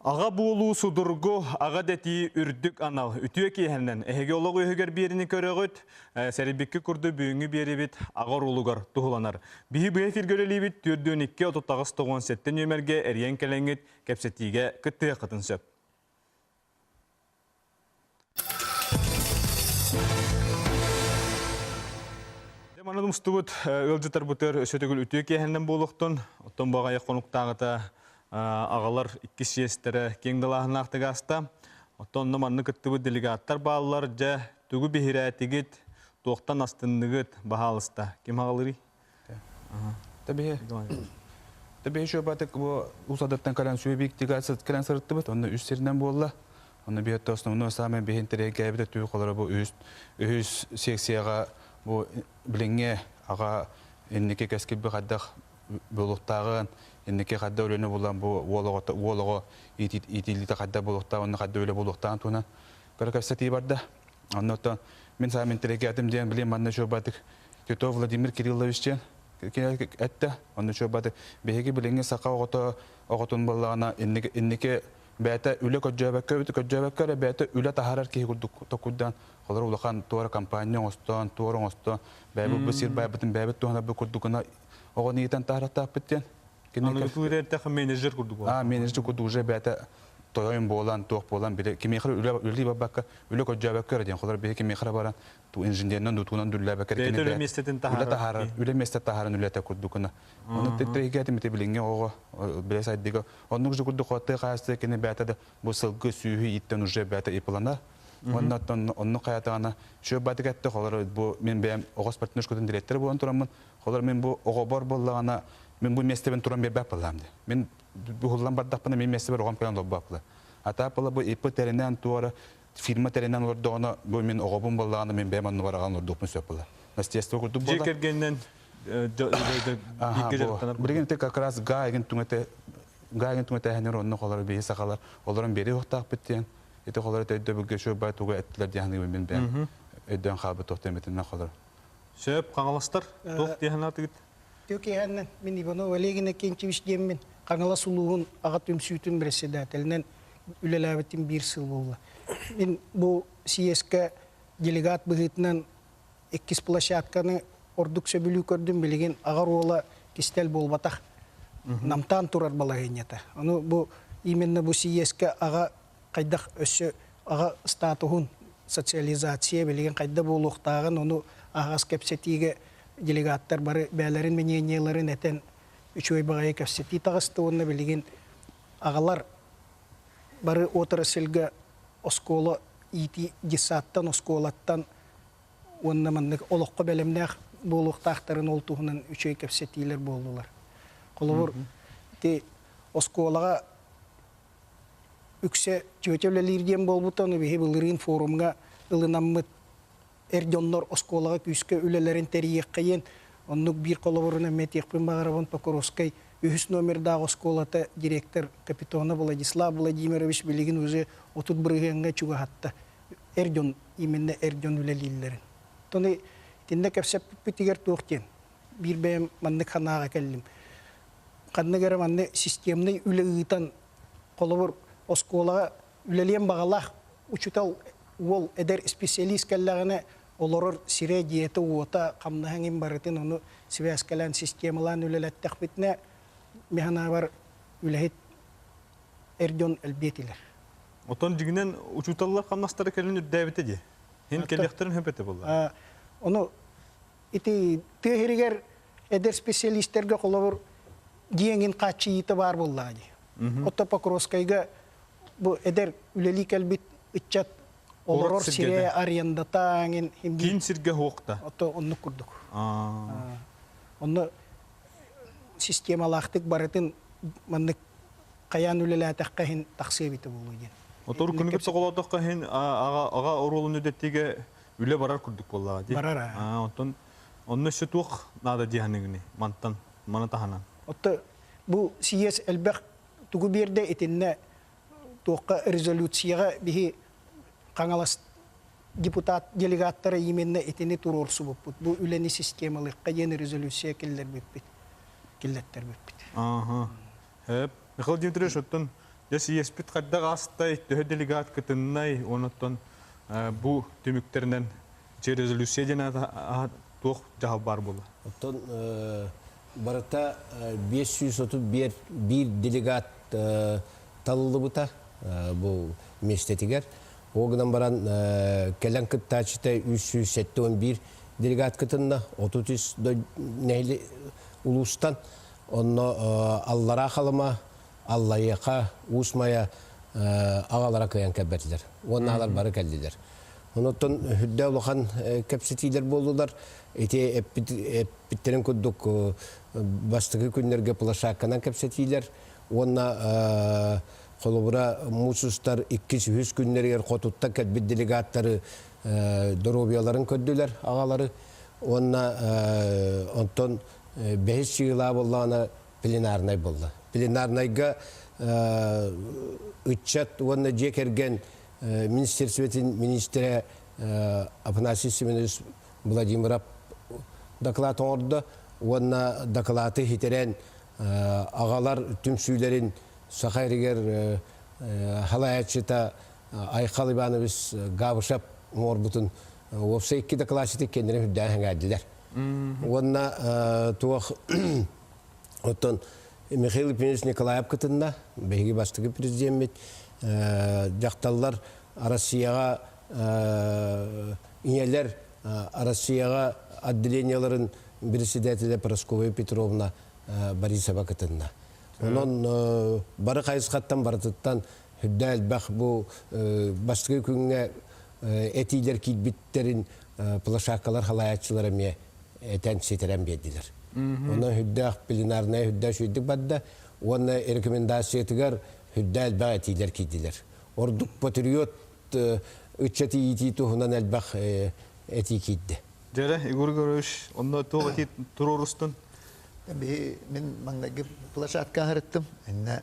Ağa buğulu sudurgu, ağa deti ürdük anal. Ütüye kiyenden, ehegeologu öhüger birini körögüt, seribikki kurdu büyüngü biri bit, ağır ulugar tuhulanar. Bihi bu efir göreli bit, türdüğün 2-39-7 nömerge eriyen kelengit, kepsetiğe kıttıya kıtın söp. Demanadым стубут ылжытар бутер сөтөгүл ütüye kiyenden buluktun. Oton bağaya konuktağıta ağalar iki siyestere keң dalahın aqtıgasta. Oton namanны kıttıbı delegaattar bağlılar ja tügü bihiratigit toqtan astındıgıt bahalısta. Kim ağaları? Tabii şu batık bu usadattan kalan suyu bir digatsız kalan sırıttı bit. Onu üstlerinden bolla. Onu bir hatta onu samen bir hintere gelip de tüy kolara bu üst seksiyaga bu bilinge ağa inneke keski bir kadar buluktağın inneke kadar ölene bulan bu vologo itilite kadar bulukta onu kadar öyle buluktağın tunan karakasati barda. Ondan men samen telegatim diyen bilim anne şu batık Tito Vladimir Kirillovich'ten ette onu şu batık beheki bilinge saka oğutun balağına inneke bete üle kocabakka bete üle taharar ki kurduk Olar ulakan tuara kampanya oston, tuara oston, babu besir babatın babet tuhana bu kurdukuna o niyetten taharat tapıtyan. Anı tuğrette menajer kurduk. Menajer kurduk je bete toyun bolan, tuğ bolan bile kimi khar üle babakka üle kocabakka diyen olar bile kimi khar baran tu injiniyerden dutunan dulla bakar kini. Üle mesletin taharat. Üle meslet taharan üle ta kurdukuna. Onu tekrar mete bilinge o bile saydiga. Onu je kurduk hatta kastı kini bete de bu sılgı sühü itten uje bete iplanar. Onu kayatağına şu batıkattı olar bu men benim oğuz partnerşkutun direktörü bu anturamın olar men bu oğubar bollağına men bu mesleben turan bir bapalamdı. Men bu hullan bardakpana men mesleber oğum kalan lobbapla. Ata pala bu ipi terinden tuara firma terinden orada ona bu men oğubun bollağına men benim anı var ağan orada okun söpüla. Nastiyesto kurdu bolla. Jekergenden Birgin tek akras gaygin tungete henir onu olar bir sakalar oların biri oktaq bittiyen. İşte kolları teyde bu geçiyor bay tuğu ettiler diye hani ben ödden kalbi tohtemetinden kolları. Söp kangalastar toh diye hani artık. Diyor ki hemen beni bunu öyle kençimiş diyemin kangalas uluğun ağat ümsütün presidentelinden ülelavetin bir sıl oldu. Ben bu CSK delegat bıhıtından ekis plaşatkanı orduk söbülü gördüm bilgin ağır ola kistel bolbatak namtan turar balağınyata. Onu bu imenle bu CSK ağa kaydak ösü ağa statuhun sosyalizasiya bilgen kayda buluktağın onu ağaz kepsetiğe delegatlar barı beylerin menyanyelerin eten üçüy bağaya kepsetiği tağıstı onunla bilgen ağalar barı oturasılga oskola iti gisattan oskolattan onunla manlık olukka belemnek buluktağların oltuğunun üçüy kepsetiğiler boldular. Kolubur de oskolaga Ükse çöçevlelirdiyen bolbutanı bihi bılırın forumga ılınamıt erjonlar oskolaga küske ülelerin teriyekkeyen onluk bir kolaboruna metekpin bağırabın Pokoroskay 3 номерда осkolata direktör kapitana Vladislav Vladimirovich bilgin özü otut bırıganga çuga hatta erjon imenne erjon ülelillerin. Tonu tinde kapsep pitiger tuğtien bir bem manne kanaga kellim. Kanna gara manne sistemni üle ıtan kolabor Oskolaga üleliyen bağalak uçutal ol eder spesialist kellerine olurur sire diyete uota kamnahangin baratin onu sivaskelan sistemalan ülelettek bitne mihana var ülehit erjon elbetiler. Oton jiginen uçutallar kamnastara kelin devete di. Hin kelekterin höpete bolla. Onu iti tehiriger eder spesialistlerge kolabor diyengin kaçı yite var bolladı. Otta Pokroskayga bu eder ülelik elbit içat olurur sire arayanda tağın Kin sirge hoqta. Onu kurduk. Onu sistemalaştık baratın manlık kayan ülelatakka hin taksibiti buluyen. Otor kunugip soqolatakka hin ağa orolun ödettiğe üle barar kurduk bolla. Barar. Oton onu şutuq nada dihanigini mantan manatahanan. Otta bu CS elbek tugu bir de etinne Toka rezolütsiyaga bihi kangalas deputat delegattara yimenne etini turur subuput. Bu üleni sistemalı kayın rezolütsiya killer bippit. Killetter bippit. Aha. Hep. Mikhail Dimitrievich ottan Яс еспит қадда қастай төхі делегат кытыннай, оныттан бұ түміктерінен резолюция ден тоқ жағал бар болы. Оттон барыта 531 делегат талылы бұта бұл местетігер. Оғынан баран кәлін кыттачыта 371 делегат кытынна 33 нәйлі улустан. Онно аллара қалыма, аллайықа, усмая ағалара көйен кәбәтілер. Оны алар бары кәлділер. Оныттан хүдді олыған кәпсетейлер болдылар. Эти эппиттерин куддук бастығы күннерге плашакканан кәпсетейлер. Онна қолыбыра мусустар 200 күннергер қотутта кәтбет делегаттары доробияларын көдділер ағалары. Онна онтон 5 жыла болғаны пленарнай болды. Пленарнайға үтчат онна жекерген Министерстветін министрі Афанасий Семенович Владимиров доклад орды. Онна доклады хитерен ағалар түмсүйлерін Сақайригер халаячыта Айқал Иванович Габышап морбутын опса 2 докласыты кендерін хүддән хәңәділер. Онна туақ оттон Михаил Пенис Николаев кытында бәйгі бастығы президент жақталар Россияға инелер Россияға отделенияларын председателі Прасковья Петровна Борисова кытында. Онын бары қайысқаттан барытыттан хүдді әлбәқ бұл бастығы күнге әтейлер кейтбіттерін плашаққалар халаятшылары ме әтән сетерен бедділер. Оны хүдді ақ пленарнай хүдді шүйдік бадда, оны рекомендациятығар хүдді әлбәқ әтейлер кейтділер. Ордық патриот үтчәті еті тұғынан әлбәқ әтей кейтді. Жәрі, Игор Горович, онда тоғы тет тұр орыстың? Мен маңнағы плашатқа ғырыттым. Әнне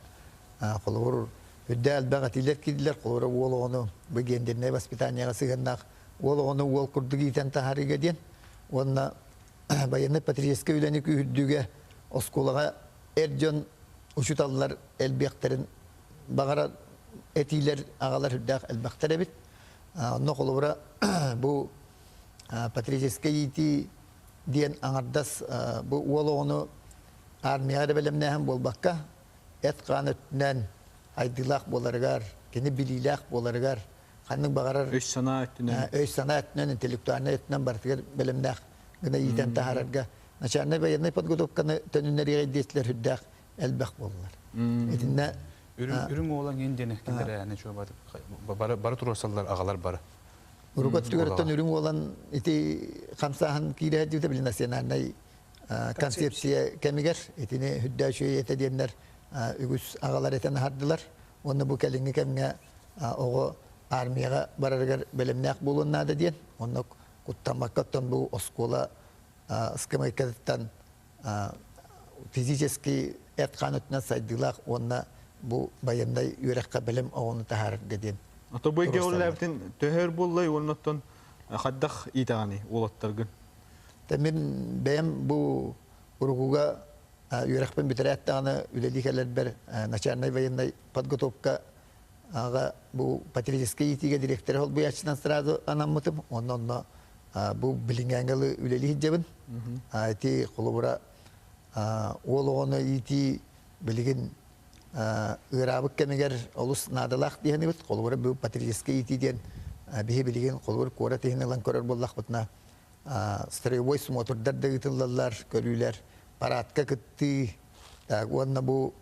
қолығыр үдді әлбәқ әтейлер кейділер. Қолығыр ол оғыны бөгендеріне воспитанияға сығыннақ. Ол оғыны ол күрдік етен тахарыға ден. Онына баяны патриотсқа үйленік үйірдіге осколаға әрджон ұшыталылар әлбәқтерін бағара әтейлер ағалар үддәқ әлбәқтер әбіт. Онына қолығыра бұл патриотсқа еті ден аңардас бұл ол оғыны армияға бәлемнәһен болбаққа әт қан өттінен айдылақ боларығар, кені білилақ боларығар, қанның бағарар Өш сана өттінен, интеллектуарны өттінен бартығар бәлемнәқ гына етен тахарарға. Начарны баянны подготовканы төнінлері ғайдетілер хүддәқ әлбәқ болылар. Етінне Үрің оғылан ендені кендері әне жо бары тұрасалар ағалар бары. Урукот түгөрөттөн үрүң olan ити камсахан кире дибде билин национальный концепция кемигер этини хүддәшөй ете диеннер үгүс агалар этен хардылар. Оны бу келинге кемге ого армияга бараргар белемнәк булуннады диен. Оны куттамаккаттан бу оскола скамайкаттан физически этканытна сайдылак оны бу баяндай үрәккә белем огыны тахар диен. Ато бөйге оллабытын төхөр боллай олнаттан қаддақ итағаны олаттаргын. Мен бәйім бұл ұрғуға үйрәқпен бітірәттіғаны үлелікәлер бір начарнай военной подготовка бұл патриотический итиге директоры ол бұл ячынан сразу анаммытым. Онна бұл білінгәңгілі үлелік жабын. Әти қолыбыра ол оғыны ити білігін ырабык кемегер олус надалах дияны бит колбура бу патриотический итиден бихи билген колбур кора технологиялар көрөр боллах бутна строевой смотрдар дагытыллар көрүлөр парадка кытты онна бу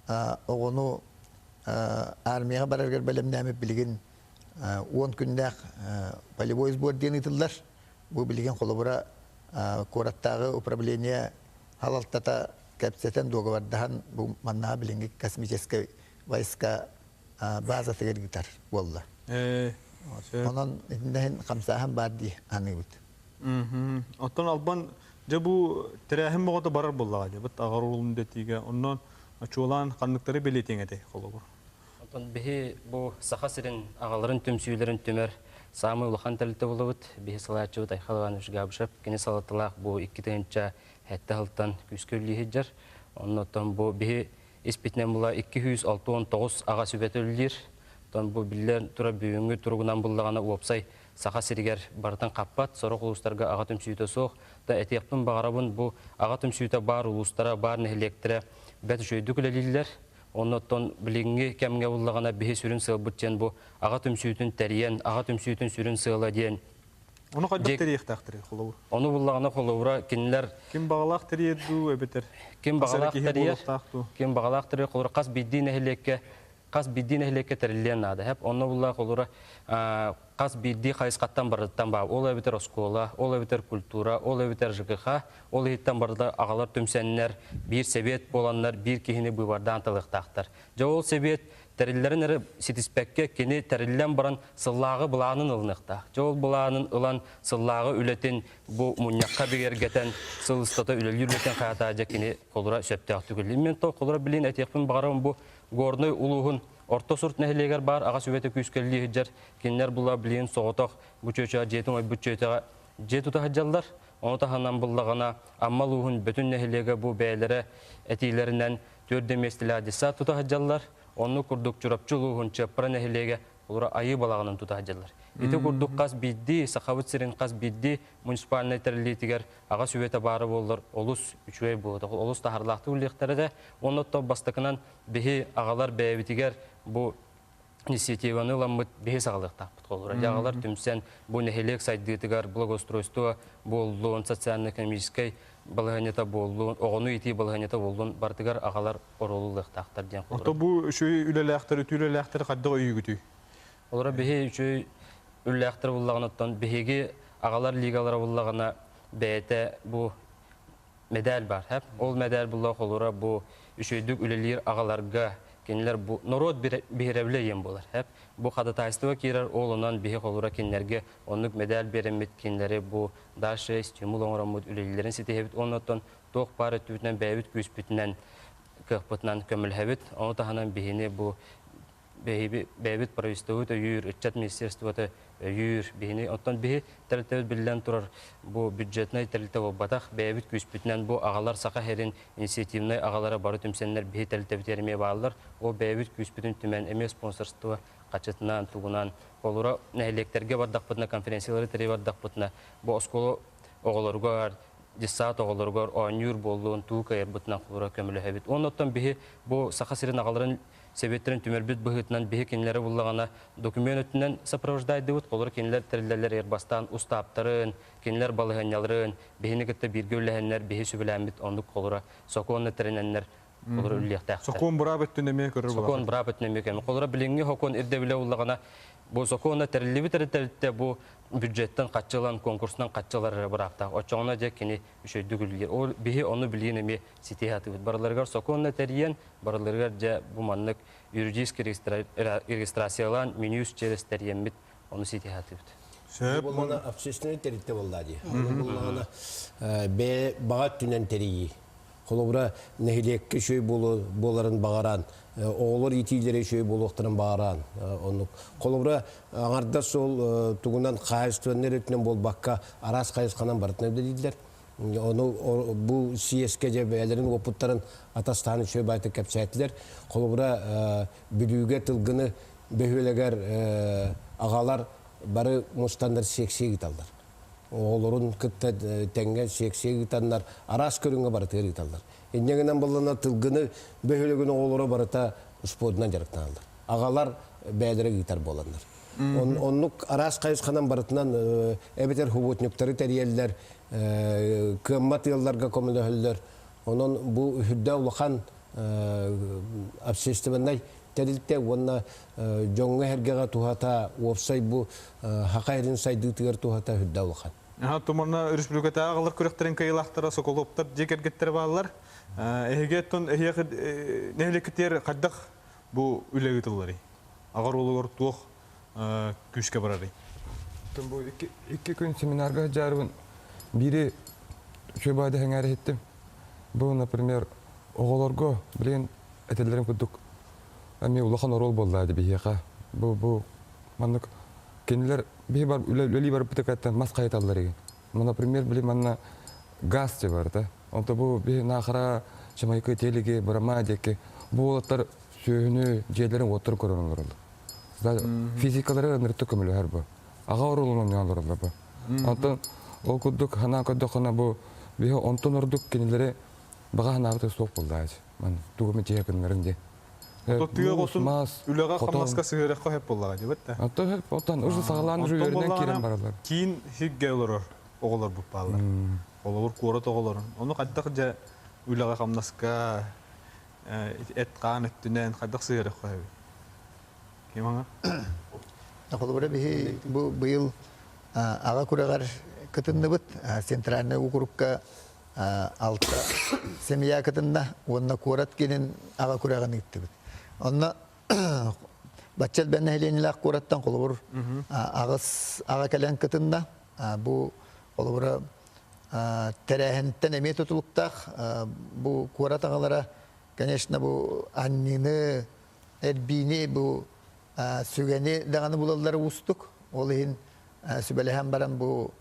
огону армияга бараргар белемнәме билген 10 күндәк полевой сбор дияны тыллар бу билген колбура кораттагы управление халалтата кәпсетен договордахан бұл манна білінгі космический войска база тегер гитар болла. Онан енден қамсахан бар ди аны бут. Оттан албан же бу тирәһим боғыта барар боллаға же. Бут ағар улын детиге оннан чуолан қаннықтары белетең әдей қолығыр. Оттан бихи бу саха сирин ағаларын төмсүйлерін төмер самы улахан тәліті болыбыт. Бихи салаатчы бут Айқал Иванович Габышев кені салатылақ бу 2 тайынча хәтті хылтан күскөрлі хеджар. Оннотон бу бихи испитнен була 269 аға сүбетөлілер. Тон бу биллер тура бүйүнгү туругунан буллагана уопсай саха сиригер бартан каппат, сорок улустарга ага түмсүйтө соқ. Да этиякпын бағарабын бу ага түмсүйтө бар улустара, бар нехилектері бәт жөйдүк үлелилер. Оннотон билинги кемге буллагана бихи сүрүн сылбытчен бу ага түмсүйтүн тәриен, ага түмсүйтүн сүрүн сыла диен. Оны қайдақ терияқтақтыры қолауыр? Оны буллагана қолауыра кинилер Ким бағалақ терияду өбетер? ким бағалақ тәрияр, болуқтақты? ким бағалақ тәрияр қолауыра қас биддин эхлекке тәрілен ады. Хәп онны булла қолауыра қас бидди қайысқаттан барыттан бау. Ол өбетер оскола, ол өбетер культура, ол өбетер жығыға, ол еттен барыда ағалар түмсәннер, бір себет боланнар, бір кейіні бұйбардан тылықтақтар. Жау ол себет тәрілерін әрі сетіспәкке кені тәрілен баран сыллағы бұлағының ылынықта. Жол бұлағының ылан сыллағы үлетін бұл мұньяққа бігергетен сылыстата үлелі үлетін қағата әжі кені қолыра сөпті ақтүгілі. Мен то қолыра білейін әтеқпін бағарауын бұл горной улуғын орта сұрт нәхілегер бар, аға сөбеті күйіскелі хеджер, кенлер бұла білейін соғытақ, бұчөчіға жетің ой бұчөтіға жетуті хаджалдар. Оны таханан бұллағана аммал уғын бүтін нәхілеге бұл бәйлері әтейлерінен төрдеместілі адиса тұты хаджалдар. Оны күрдік жүрапчылуғын чеппара нәхілеге олар айы балағынан тұта хаджалдар. Еті күрдік қас бидді, сақавыт сірін қас бидді муниципалный тәрілетігер аға сөйеті бары болыр, олыс үшуей болды. Олыс тахарлақты үлектері де, оны то бастықынан бейі ағалар бәйбітігер бұл инициативаны ламыт бейі сағалықтақ бұт қолыр. Ағалар түмсен бұл нәхілек сайдығытығар благоустройство болуын, социально-экономической балығанета болуын, оғыны еті балығанета болуын бартығар ағалар оролылықтақтар ден қолыр. Ото бұл үшөй үлеләқтір, ütүлеләқтір қаддығы үйгіті? Олар бейі үшөй үлләқтір болағынаттан бейге ағалар лигалары болағына бәйті бұл медаль бар. Ол медаль болақ олыра бұл үшөйдік үлелер ағаларға кенелер бұл народ бейрәвлі ем болар. Бұл қадатайстыға керер олынан бейі олыра кенелерге онық медаль беремет кенелері бұл дашы стимул оңырамыд үлелерін сетебет. Оннаттан тоқ бары түтінен бәйбіт күйіспітінен көқпітінен көмілхәбет. Оны тағынан бейіне бұл бәйбіт правительствоты үйір, үтчат министерствоты үйір бейіне. Оттан бейі тәрілтәуіт білден тұрар бұл бюджетнай тәрілтәуі батақ бәйбіт күйіспітінен бұл ағалар сақа хәрін инициативнай ағалары бары түмсенлер бейі тәрілтәуіт еріме бағалар. Ол бәйбіт күйіспітін түмен әме спонсорствы қачытынан, туғынан, олыра нәйлектерге бардақ бұтына, конференциялары тәрі бардақ бұтына, бұл осколы оғылырғар, десат оғылырғар, оңыр болуын, туға ербітінен құлыра көмілі әбет. Оныттан бейі бұл сақа сирен ағаларын себеттерін түмербет бұғытынан бейі кенелері бұллағана документ өтінен сапровождайды бұд, қолыр кенелер тәрілдерлер ербастан ұстаптарын, кенелер балығаняларын, бейіні күтті бірге өләхенлер, бейі сөбіләмбет, ондық қолыра соқуынны тәріненлер қолыр үллияқтақты. Соқуын бұра бөттінеме көрір болақ? Соқуын бұра бөттінеме көрір. Қолыра біліңгі хоқуын ирдебілі ұллағана бұл соқуынна тәрілі тәрілтті бұл бюджеттен қатчылан, конкурсынан қатчылары бұрақта. Очоғына дек кені үшөйді күлгер. Ол бейі оны білейін еме сетейаты бұд. Барыларғар соқуынна тәріен, барыларғар жа бұл маннық юридический регистрациялан минюс через тәріен бит, оны сетейаты бұд. Бұл болғана общественный тәрітті болды. Бұл болғана бағат түнен тәрейі. Қолыбыра нәхилекке шөй боларын бағаран, оғылыр етейлері шөй болуқтырын бағаран. Қолыбыра аңарда сол тұғынан қайыстуаннер өтінен бол баққа арас қайысқанан барытын өді дейділер. Бұл сиеске жеп әлерін опыттарын атастаны шөй байты кәпсәйтілер. Қолыбыра бүліуге тылғыны бөхелегер ағалар бары мұстандар сексие гиталдар. Олорун кытта тәңге сексие гитандар арас көрінге бары тегер гиталдар. Еннегінен болына тылғыны бөхелегіні олора барыта ұсподынан жарықтан алдар. Ағалар бәдірі гитар боландар. Онлық арас қайысқанан барытынан әбетер хуботнюктары тәриелдер, көммат елдарға көмілі өлдер. Onun bu hüdde ulakan absestimenday tedilte ona jonga hergega tuhata website bu hakayrin saydı tiger tuhata hüdde ulakan. Ha tumarna Respublikada ağlar kürekterin kayılahtara sokoloptar jekergetler bağlar. Ehegeton ehiyek nehlekter kaddak bu ülegitleri. Agar olur tuğ küske barari. Bu iki gün seminarga jarın biri şu bayda hangar ettim. Bu, например, oğullarga bilen etelerim kuduk. Ama ulakan rol bollardı bihiqa. Bu manlık kendiler bir bar öyle bir pıtıkattan maskayet aldılar igen. Например, bilen manna gaz vardı. Onda bu bir nahara Jamaika telege, Brahma deke, бу олаттар сөйүнү жерлерин отур көрөнөлөр. Физикалары ныртты көмөлөр бу. Ага оролунун ялар бу. Антон ол кудук хана коддокона бу бе онтон ордук кенелери бага ханабыты соқ булдаж. Мен тугуме жекенлеринде. Тоттуга госун үлөгө камнаска сыгырак коп боллага деп атта. Антон отан уже сагалан уже өрүнөн кирен баралар. Кийин хигге олор оголор буп баалар. Олор куора тоголорун. Ону кайдак же үлөгө камнаска эт каан өттүнөн кайдак сыгырак коп. Ким аңа? Холобра бихи бу быйыл ага курагар кытынныбыт центральный округка алта семья кытынна онна курат кенен ага кураган иттибит. Онна баччал бенне хеленилак кураттан холобур агыс ага кален кытынна бу холобура терехенттен эме тутулуктах бу курат агалара конечно бу аннины эрбини бу сүгени даганы булаллары устук. Ол ин сүбелеһен баран бу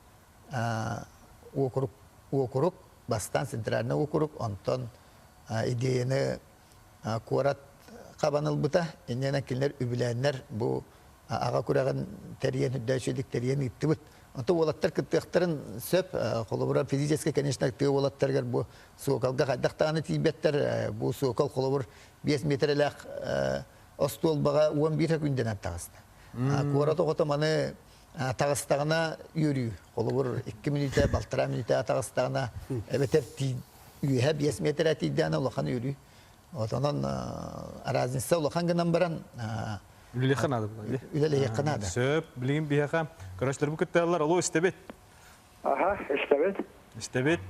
округ бастан центральный округ онтон идеяны курат кабаныл бута иннена килер үбүләннәр бу ага кураган терьен үдәшедик терьен иттибит. Онто олаттар кыттыктарын сөп холобура физически конечно тыгы олаттаргар бу сокалга кайдактаны тибеттер бу сокал холобур 5 метрлек остол бага 11 күнден аттагыста. Курат оготоманы тагыстагына йөрү. Холобур 2 минутта, балтыра минутта тагыстагына эбетер үйе 5 метр атиданы улахан йөрү. Отонан аразинса улахан гынан баран Үлеле канады бу. үлеле канады. Сөп, билген бияка. Көрөчлөр бу кеттелер. Алло, истебет. Ага, истебет. Истебет.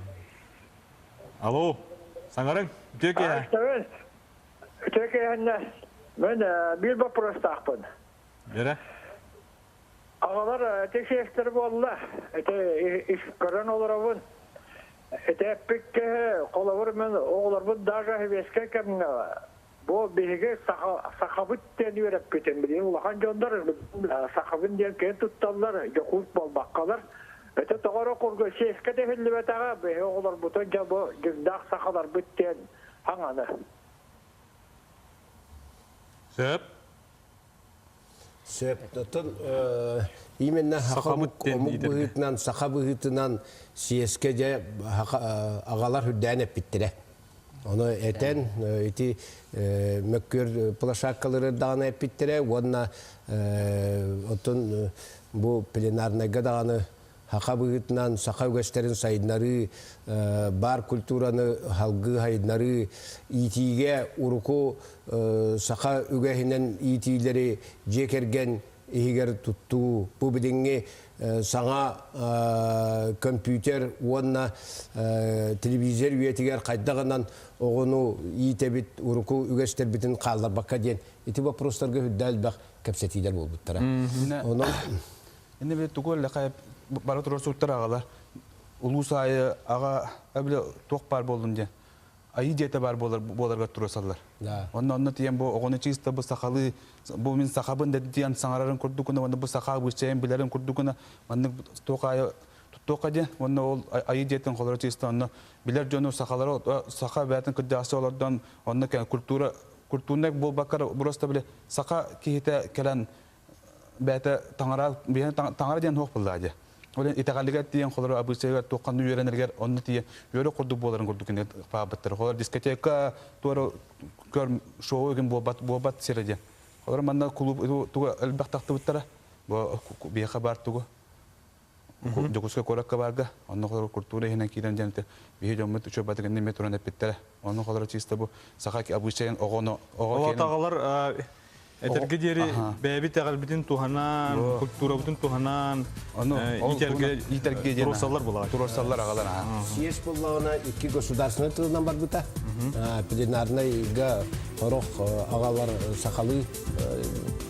Алло. Саңарың, төке. Истебет. Төке мен bir вопрос тақпын. Бере. Ağalar teşekkür bolla. İş görən olarabın. Pek qolavur men oğlar bu daja heveske kemne. Bu bege sakabıt den yörep keten bilin. Ulahan jondar sakabın den ke tuttallar, jokut bol bakkalar. Toğara kurgu şeske de hillibet ağa be oğlar bu tonca bu gizdak sakalar bitten hangana. Сөп. Сөп, тотын именно сақабығытынан сиеске же ағалар хүддән әппіттірі. Оны әтен mökkür плашаккалары дағаны әппіттірі, онына бұл пленарныға дағаны Хақабығытынан сақа өгестерін сайынлары, бар культураны халғы хайынлары, итиге уруку сақа өгесінен итилері жекерген егер тұтту. Бұл бідіңе саңа компьютер, онына телевизор үйетігер қайдағынан оғыну итебіт уруку өгестер бітін қалдар баққа ден. Еті вопростарға хүддәл бақ кәпсетилер бол бұттара. Енді бе түгел лақайып бары тұрар соттар ағалар. Улус айы аға әбілі тоқ бар болдың ден. Айы деті бар боларға тұрар салдар. Онна тиен бұл оғыны чиста бұл сақалы, бұл мен сақабын дәді тиен саңарарын күрдікіні, онда бұл сақағы бүшчайын білерін күрдікіні, онда тоқ айы тұттоқа ден, онда ол айы детін қолары чиста, онда білер жону сақалары, сақа бәтін күрдясы олардан, онда күртуынек бұл бақар бұрыста біле сақа кейті кәлін бәті таңара ден тоқ бұлды. Олен итағалығат дейін қолары абысайға тоққанды үйеренергер, оны дейін үйері құрдық боларын құрдық кенде пағабыттыр. Қолар дискотека туары көр шоу өген болбат середе. Қолар манда клуб туға әлбәқ тақты бұттара, бейқа бар туға. Жокуска коракка барға, оны қолар құртуыры енен кейден жәнті бейі жомыт үші батығынды метрон әппеттері. Оны қолар чиста бұл сақақ абысайын оғыны Этерге дери бәби тәгәлбитин туханан, культура бутын туханан, итәрге турсаллар була. Турсаллар агалар. Съезд буллагына 2 государственный тылынан бар бута. Пленарныйга хорох агалар сахалы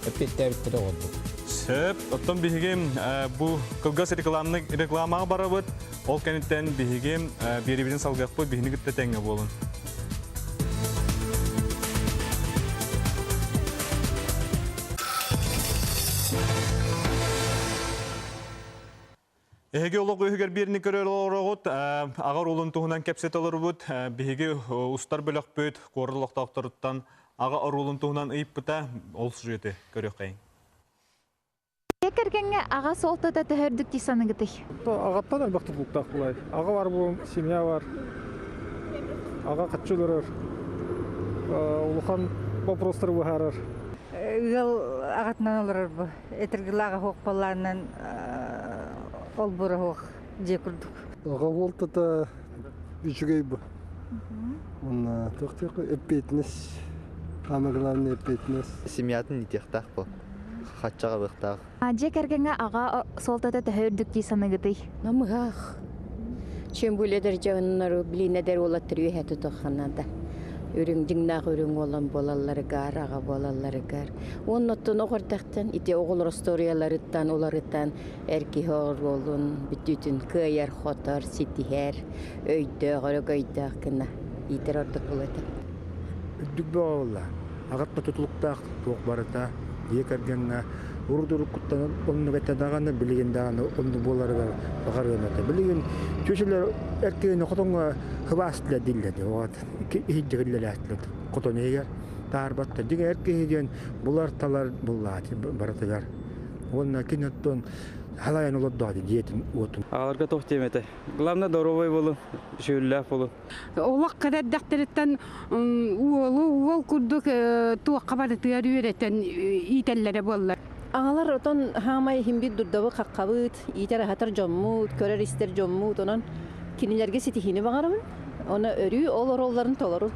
эппеттәбиттер олду. Сөп, оттон бихигем бу кылгас рекламага барабыт. Ол кенеттен бихигем берибидин салгакпы бихинигитте тәңге болун. Эһеге олог өһөгөр бирни көрөр орогут, агар улун туһунан кепсет олор бут, биһиге устар бөлөкпөт, корлуктактарыттан аға орулун туһунан ыйыппыта ол сюжеті көрөк кайын. Кергенге аға солтата төһөрдүк тисаныгыты. Ағаттан әлбәтте бұлттақ бұлай. Аға бар бұл, семья бар. Аға қатшылырыр. Улухан вопростар бұхарыр. Үгіл ағатынан олырыр бұл. Этіргіл аға хоқ баларынан ол бұры хоқ же күрдік. Аға болтата үшігей бұл. Оны тоқтық өппейтініз. Қамығыларын өппейтініз. Семьятын нетектақ бұл. Қатшаға бұқтақ. Же кергенге аға солтата төһөрдүк тисаныгыты. Намығақ. Чем бөледер жағынлары білінедер олаттыр өйәті тоққанада. Үрің жыңнақ үрің olan болалары ғар, аға болалары ғар. Оның оттын оғырдақтан, ите оғыл историяларыттан, оларыттан әркі хоғыр олын, бүтітін көйер, хотар, сетихер, өйді, ғырық өйдіғ кіна. Итер ордық болады. Үддік бағылла. Ағатма тұтылықтақ тоқ барыта. Екергенге урдуру куттан онну геттадаганы билигендаганы онну боларга багарганда билиген чөчөлөр эркегени котонго хыбастла дилледи вот хиджигиллер атлет котонегер тарбатта диге эркеген булар талар буллати баратыгар онна киноттон халаян олоддоди диетин отун Ағаларға тоқ теметі. Главное, доровой болу, шүйілләп болу. Олақ қададдақтырыттан уол күрдік туаққа барытыгар үйреттен ителлері болар. Ағалар отон хамай химбит дұрдабы қаққабыт, итер ахатар жоммут, көрер істер жоммут, онан кинилерге сетихини бағарабын. Оны өрі ол оролларын толару.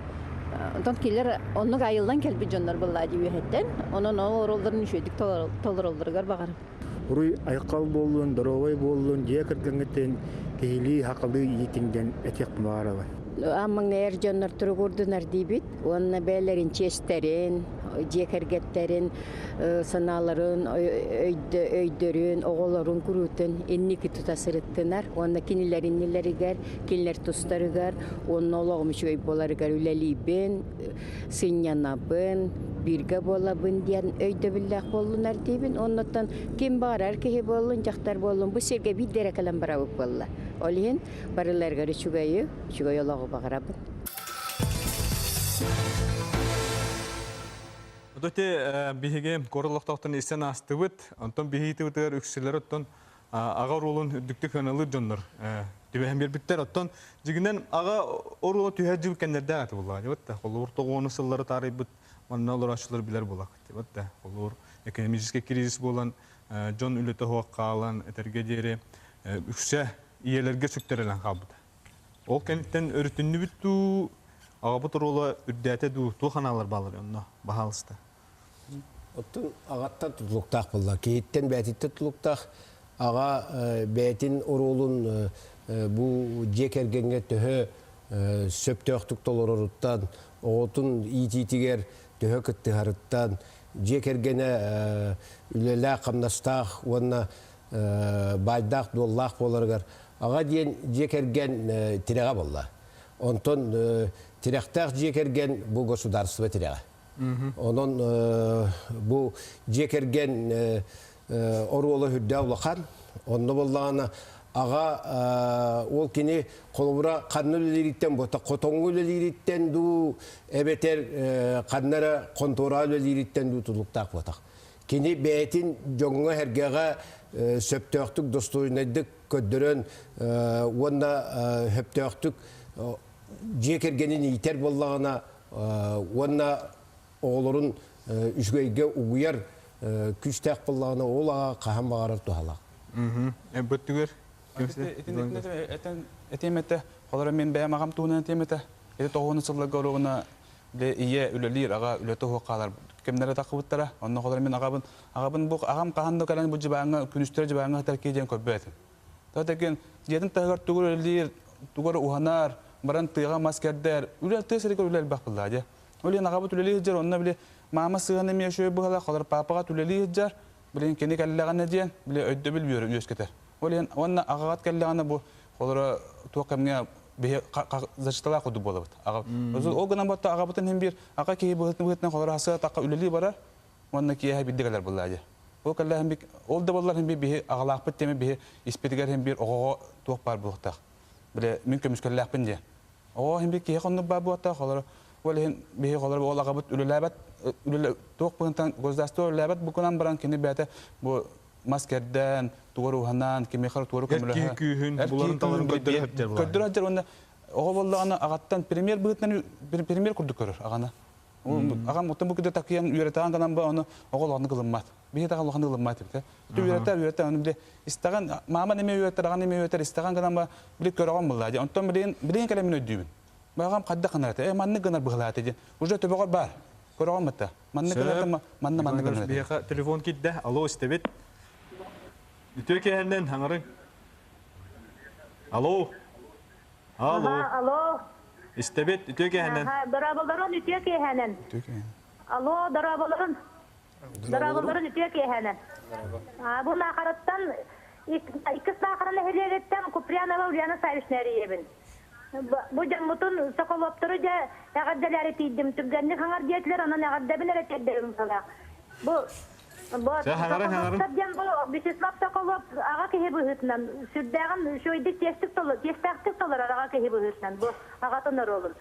Онтан келер онық айылдан келбі жонлар боллади үйеттен, онан ол оролларын үшедік толаролларығар бағарабын. Уруй айқал болуын, доровой болуын, жекергенген кейли хақылы етінден әтек бағарабын. Аммаң нәр жонлар тұры көрдінар дейбіт, онына бәлерін честерін, жекергеттерін, саналарын, өйдерін, оғыларын күрутін, еннекі тұтасырыттынар, онына кенілер еннелерігер, кенілер тұстарығар, онына олағым үші боларығар үләлейбін, сынянабын, бірге болабын дейін өйді білләқ болынар дейбін, оннаттан кем бар әркеге болын, жақтар болын, бұл серге биддері кәлем барабық болла. Олейін барыларғары шүгайы олағы бағарабын. Өте бейге корылықтақтың естен астыбыт, онтон бейгейті өтігер үксілер оттон аға орулun үддікті көнілі жонлар. Түбәхен бербіттер оттон жігінен аға орулun түйәр жібі кәндерді ағаты болға. Қолы ұртығы оны сыллары тарай бұт, манна олар ашылар білер болақ. Қолы экономический кризис болан, жон үлеті хоқ қалан, әтерге дері үксе иелерге сөктерелен қалбыды. Ол кәнеттен өрітінні бүтту, ағабыт орулы үрдәті ду, тұл қаналар балыр, онына бағалысты. Оттun ағаттан тұтылықтақ болла. Кейттен бәтітті тұтылықтақ аға бәтін орулun bu jekергenge töhö söptöktük dolor oruttan oğutun itiger töhö kıttı harıttan jekergene ülele kamnastaq ona baydaq dollaq bolargar ağa diyen jekergen tireğa bolla onton tirektaq jekergen bu государство tireğa onun bu jekergen orulu hüdde olaqan onu bollağına ağa ol kini kolubura kanlı bu ta kotongu liritten du ebeter kanlara kontora liritten du tuluktak botak kini betin jonga hergega söptöktük dostoynadık ködürön onda höptöktük jekergenin iter bollağına onda oğlurun üçgeyge uyar küçtek bollağına ola kaham bağırır tuhalak Бөттүгөр. Этемете, холора мен бәм ағам туынан этемете. Эте тоғуны сылы горогына ие үлелер ага үлете хоқалар. Кемнәре тақыбыттара. Онна холора мен ағабын бу ағам қағанды калан бу жибаңа күнүстер жибаңа теркеден көрбәтин. Татекен жедин тагар тугөр үлелер, тугөр уханар, баран тыга маскердер, үлел тесерге үлел бақылда. Олен ағабы үлелер жер онна биле мама сыганы мешөй бугала холор папага үлелер жер. Билен кене каллаганы диен, биле өйдө билбөр үскетер. Олен онна агагат каллаганы бу холора туакамга бе зачтала куду болот. Ага. Ол гынан батта агабытын хем бир ага кей бытын холора хаса така үлели барар. Онна кие хабиддегелер буллажы. Ол калла хем бик ол да боллар хем бе агалакпыт теме бе испетигер хем бир ого туак бар булуктак. Биле мүмкүн мүскөллакпын ди. О хем бик кие конну бар булуктак холора Олehen беhe колор олага бут үлеләбәт ток бунтан гоздаста үлеләбәт бу конан баран кини бәте бу маскердән тугыруханан кимехар тугыру көмөлө. Күйүн буларын таларын көддөрөптер булар. Көддөрөптер онда оголланы агаттан премьер бытын премьер курдук көрөр агана. Агам оттан бу киде такыян үйрәтәгән канан бу аны оголланы кылынмат. Беhe таган кылынмат дип. Үйрәтә аны биле истаган мама неме үйрәтер аган неме үйрәтер истаган канан бу биле көрөгөн булла. Онтон билен калемин өдүбүн. Багам кадда канарта. Манны гынар быгылаты ди. Уже төбөгөр бар. Көрөгөн мата. Манны гынар манны гынар. Бияка телефон китде. Алло, истебет. Үтөке хәннән хаңарың. Алло. Алло. Истебет, үтөке хәннән. Дарабаларын үтөке хәннән. Алло, дарабаларын. Дарабаларын үтөке хәннән. Бу нахараттан ике сахарны хәләттән Куприянова Ульяна Савишнәри ебен. Бу җаммутун Соколовтыры да ягаддалары тидим. Түгәнне хаңар диетләр аны ягаддабиләр әйтәдем сала. Бу Соколовтардан бу Вячеслав Соколов ага кеһе быһытнан сүрдәгән шойдик тестик толар ага кеһе быһытнан бу ага тонор олун.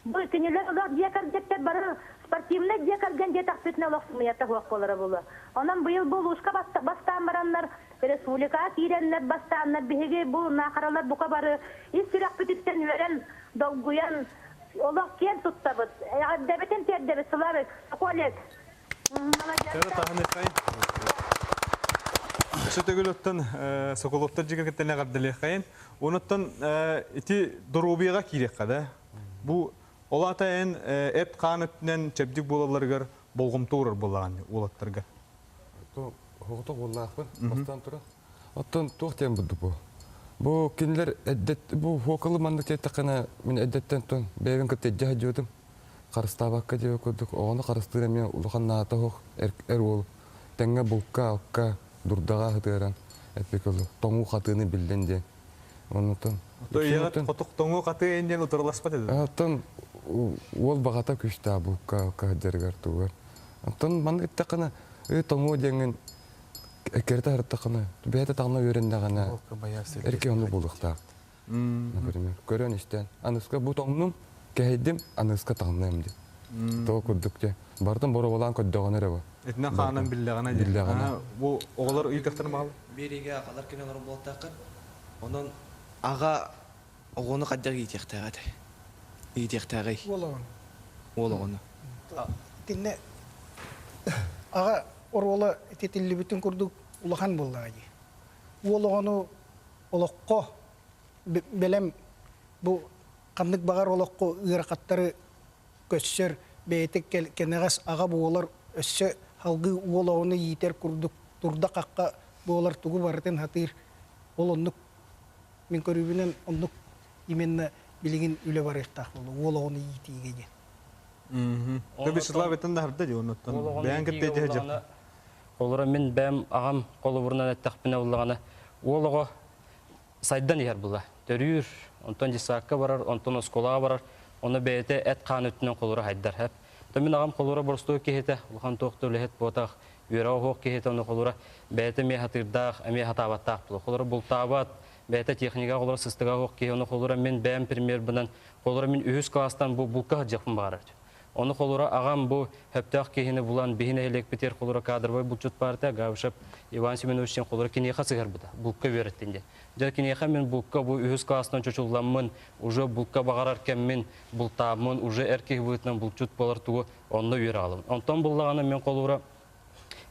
Бу кинеләр улар дикәрдәктә бары спортивный дикәргән дә тахтына лохмыята хуак булары булы. Анан быел бу лушка бастан бараннар республика киреннәр бастаннар биһиге бу нахаралар бука бары истирак битиптен верен долгуян олар кен туттабыз. Дәбетен тердебез Славик Соколев. Сөтөгөлөттөн Соколовтар жигергеттене кардылы кайын. Онуттан ити дорубияга кирек када. Бу олатайын эт канытнен чепдик болаларгар болгомтуурар боллаган улаттарга. То хогото боллаакпын, бастан тура. Оттон тохтен буду бу. Бу кинлер эддет бу фокалы мандык тетакана мен эддеттен тон бевен кетте жадым. Карыстабакка деп көрдүк. Оны карыстыра мен улухан наата хок ол. Теңге булка акка дурдага хытыран. Эпеколу тоңу хатыны билденде. Онутон. То ягат котук тоңу каты энден утурласпа деди. Аттан ол багата күчтә булка акка дергер тугар. Аттан ман иттакана тоңу деген экерта хартакана. Бете тагына өрендә гана. Эрке оны булыкта. Например, көрөн иштен. Аныска бу тоңнун Кәйдем аныска таңнайым деп. Тоғы күрдікте. Бардым бұры болан көддіғаны рәбі. Этіне қанын білдіғана деп. Білдіғана. Бұл оғылар үйдіктір мағыл? Береге ағалар кенелер болаттақын. Онын аға оғыны қаддар етектәғады. Етектәғай. Ол оғыны. Тінне аға орғылы тетілі бүтін күрдік ұлақан болдағады. Ол оғыны олыққо білем бұл Қандық бағар олыққы ұйрақаттары көссер бәйтік кенеғас аға бұолар өссі халғы олауыны етер күрдік тұрда қаққа бұолар тұғы бардың хатыр ол оннық мен көрібінен оннық именна білеген үлі бар ектақ болды олауыны етеге де. Көбі сылап етін дәрді де оныттан. Бәйін кітті де жеп. Олары мен бәм ағам қолы бұрынан әттәқпіне олағаны олығы сайдан ер бұла. Төрүйір, онтон дисакка барар, онтон осколаға барар, оны бәйті әт қан өттінен қолыры хайдар әп. Томин ағам қолыры бұрыстығы кехеті, ұлған тоқты өліхет бұтақ, үйрау хоқ кехеті оны қолыры бәйті ме хатырдақ, әме хатабаттақ бұлы. Қолыры бұлтабат, бәйті техника қолыры сыстыға хоқ кехе, оны қолыры мен бәйім премьер бұнан, қолыры мен үйіз кластан бұлқа жақпын бағарар. Оны қолыра ағам бұл хөптәқ кейіні бұлан бейіне әлек бітер қолыра кадрбай бұлчут барда ғавшап Иван Семеновичтен қолыра кенеға сығар бұда, бұлқа вереттенде. Жа кенеға мен бұлқа бұл үйіз класынан чөчуғламын, уже бұлқа бағарар кәммен бұлтамын, уже әркек бұйтынан бұлчут болар туғы онны үйер алым. Онтан бұллағаны мен қолыра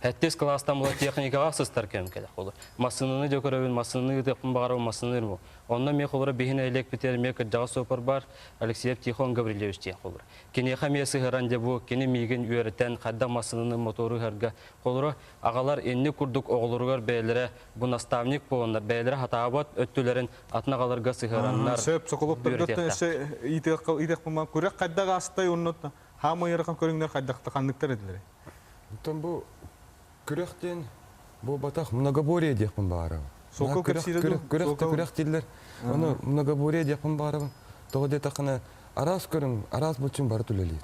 Әттес кластан бұла техникаға сыстар кәм кәді қолы. Масыныны дөкірәуін, масыныны үтіқпін бағарауын, масыныр бұл. Онна мен қолыра бейіне әлек бітер мекір жағы сопар бар, Алексеев Тихон Гаврилевич тен қолыра. Кене қамиясы ғыран де бұл, кене мейген үйерітен, қадда масыныны моторы ғарға. Қолыра ағалар енне күрдік оғылырғар бәйлері, бұл наставник болындар, бәйлері хатабат өттілерін атнағаларға сығыранлар. Сөп, Соколовтардың итек бұлман көрек қаддаға астай оннотна. Хама еріқан көріңдер қаддақты қандықтар еділері. Күректен бұл батақ многоборие депін бағарабын. Соқыл көрсейді? Күрек дейлер. Оны многоборие депін бағарабын. Тоғы детақына арас көрің, арас бұтшын бары түлелейді.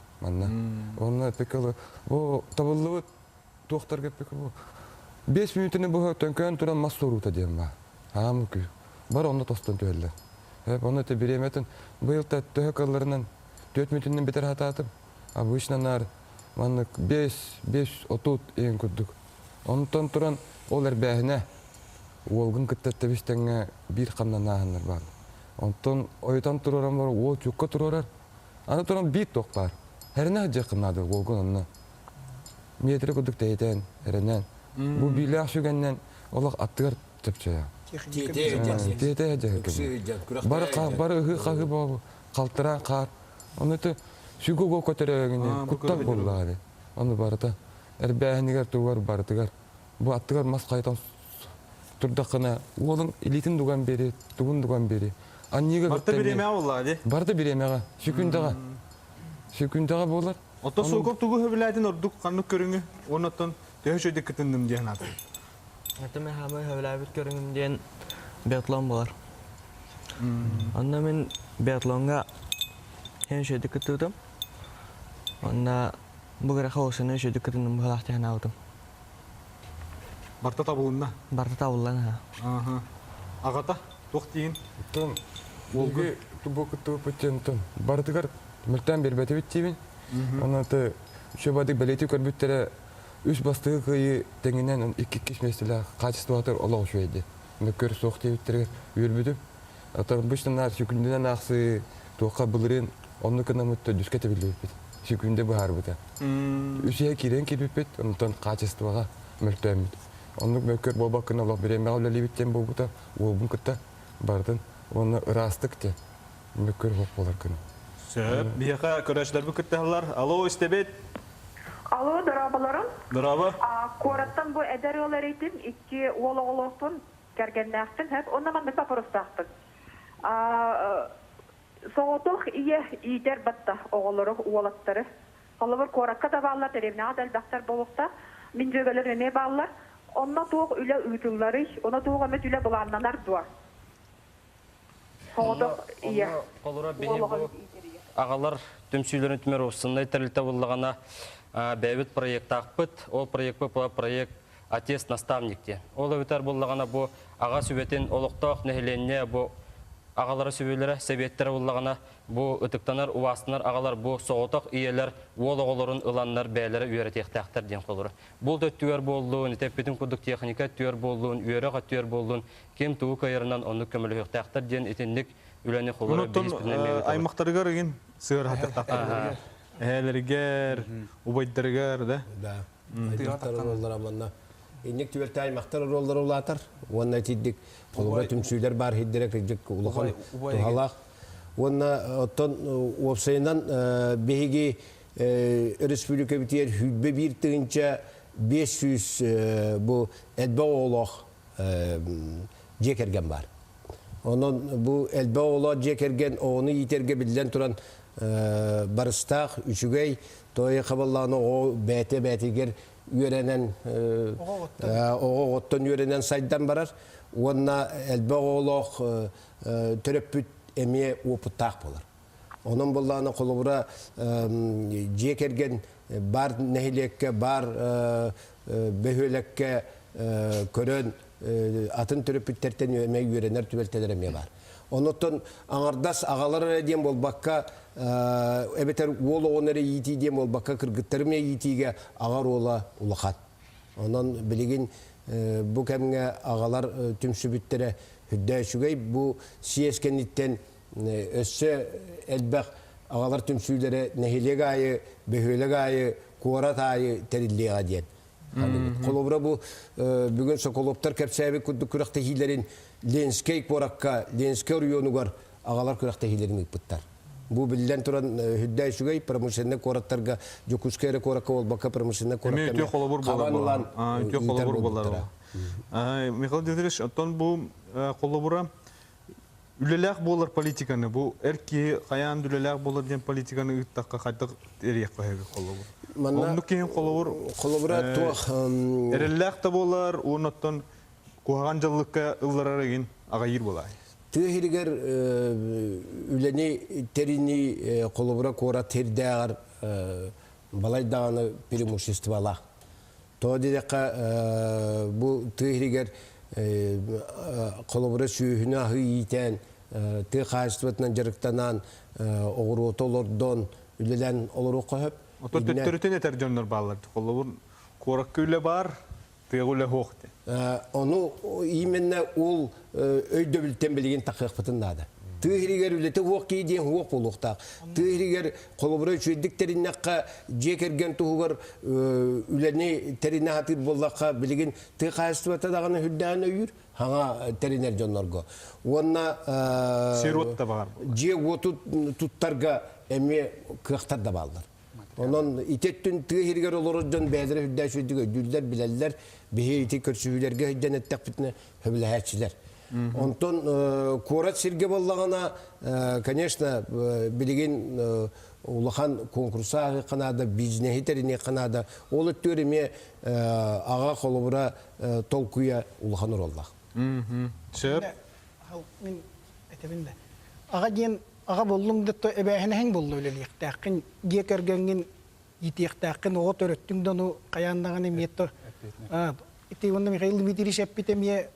Оны пекалы, бұл табылығы тоқтарға пекалы. 5 минутыны бұл төнкөн тұран мас соруыта дейм ба. Бар оны тостан түелдер. Оны береметін бұйылта төхекаларынан 4 мүтіннен бетер хататым. Обычно нар маннык 5 отут ең күрдік. Онтон туран ол әрбәхіне олғын кіттетті бістіңе бір қамдан ағынлар бар. Онтон ойытан тұрарам бар, ол жүкке тұрарар. Аны туран бит тоқ бар. Әріне жақынады олғын онына. Метрі күрдік дейден, әрінен. Бұл билі ақшугеннен олық аттығар тепчая. Тете жақын. Бары ұғы қағы бабы, қалтыра қар. Оны ты сүгігі көтерегіне күттақ болады. Оны барыта. Әрбәхінігер туғар барытығар. Бұл аттығар мас қайтан тұрдақына. Олың елетін дуған бері, туғын дуған бері. Барты біремеға болады? Барты біремеға. Шүкіндаға болар. Отто соғып туғы хөбіләдін ордық қанық көріңі. Оныттан төһі шөйді күтіндім дейін аты. Әтіме хамы хөбіләбіт көріңім дейін биатлон болар. Онда мен биатлонға хен шөйді күтудым. Онда бұғыра қауысыны шөйді күтіндім бұғалақтиян алдым. Барта табылынна? Барта табылына. Ағата, тоқ дейін? Олғы тұбы күтуі пөттен бардығар мүлттен бербәті біттейбін. Онаты шөбадық бәлеті көрбіттері үш бастығы қойы тәңінен 2 местілі қачыстуатыр олау шөйді. Көр соқ дейбіттері өрбідім. Бұштанар шүкіндінен ақсы тоққа бұлырын оны күні мүтті дүскеті білді өтпеді. Шүкінде бұхар бұта. Үшеге керен келбіппет, онытан қачыстуаға мүлттен бүт. Онық мөккөр болбақ күні олақ беремеға өлі біттен бол бұта, ол бұн күтті бардын. Оны ұрастық те мөккөр боқ болар күні. Сөп, бияқа көрәшілер бұл күттіғалар. Алло, істебет? Алло, дұрабаларым. Дұрабы? Қораттан бұл әдәрі олар ейтін, 2 олы-олықтың кәргеннәқтің, оннаман бір папырыстақтың. Соғытық ие идер батта оғылыры, уолаттары. Қалыбыр қоратқа да бағылар, дәревнеға дәлбақтар болуқта, мен жөгелер өне бағылар. Онна туық үлі үйтілері, ona туық өмет үлі бұланнанар дуа. Соғытық ие. Ағалар түмсүйлерін түмер осындай тәрілті болығана бәйбіт проект ақпыт. Ол проект бұл проект «Отец наставникте». Ол өтер болығана бұл аға сөбетін олықтақ нәхіленне бұл ағалары сөбелері, сәбеттері болығана бұл үтіктанар, уастынар ағалар бұл соғытақ иелер, ол оғылырын ұланлар бәйлері үйретектәқтір ден қолыры. Бұл да түйер болуын, тәппетін күдік техника түйер болуын, үйері түйер болуын, кем туы қайырынан оны көмілі өқтәқтір ден етіндік үләне қолыры бейіс білінемеуі. Аймақтарығар еген сығыр хаттақтақтар. Әлергер, убайдыргар, да? Да. Аймақтар олар аманна. Енек түберті аймақтар олар олатыр. Онна тейдік қолыға түмсүйлер бар хеддерек жек ұлыған тұғалақ. Онна оттан опсайынан бейге республика бітер хүлбе бір түгінші 500 бұл әлбә олақ жекерген бар. Onun bu elbe ola cekergen onu yiterge bilden turan barıstak üçügey toya kaballarını o bete yörenen o ottan yörenen saydan barar. Ona elbe ola törepüt emiye oputtak bolar. Onun bollarını kolubura cekergen bar nehilekke bar behölekke körön atın törepütterten yemeği yörenler tübeltelerime var. Ondan anardas ağalar diyem bol bakka ebeter oğlu onları yiti diyem bol bakka kırgıtlarıma yitiğe ağar oğla ulaqat. Ondan bilgin bu kemge ağalar tüm sübüttere hüdde şugay bu siyeskenlikten össe elbek ağalar tüm süylere nehile gayı, behöle gayı, kuvarat ayı terilliğe diyen. Kolobra bu bugün sokoloptar kapsayabi kudduk kurakta hilerin lenskey korakka, lenskey riyonu var ağalar kurakta hilerin iputtar. Bu bilden turan hüdday şugay promosyonda korattarga jokuskere korakka olbaka promosyonda korakka. Emi ötüyor kolobur bolar. Ötüyor kolobur bolar. Mikhail Dmitrievich, ondan bu kolobura ülelek bolar politikanı. Bu erki kayan ülelek bolar diyen politikanı ıttakka kaydak eriyek koyarı kolobur. Onu keyin kolobura tuğ erellek de bolar, ondan kuğancılıkka ıllarara gen ağayır bolay. Tühiriger üleni terini kolobura kora terdeğer balay dağını preimуществола. То дедека bu tühiriger kolobura sühüne hıyiten tüh kayıstvatından jarıktanan оғыруыты олордон үлелен олору қойып. Ото төттөрүтүн этер жоннор баалар. Коллобур коракка үле бар, тыгы үле хоқты. Onu именно ол өйдө билтен билген тақиқ бытындады. Тыгыригер үлете хоқ кейден хоқ болуқтақ. Тыгыригер қолыбыры чөйдіктеріннаққа жекерген тұғығыр үлені теріне хатыр боллаққа білген тыгы қайыстыбата дағаны хүлдәғын өйір, хаңа терінер жонларға. Онна Сирот да бар. же оту туттарға әме кықтар да балдар. Onun itettün tığırgar olurdan bedre hüdda şöydüge düller bileller bihe iti körsühülerge hüdden ettek bitne hüblehatçiler. Ondan korat sirge bollağına конечно bilgin ulahan konkursa kanada biznehi terini kanada olu törüme ağa kolubura tolkuya ulahanır oldu. Şöp. Min etebinde. Ağa diyen ağa bollum da ebehine heng bollu öyleliyik. Taqin gekergengin yitiqtaqin o töröttüngden o kayandağın emiyetto. İti onda Mikhail Dmitrievich epitemiye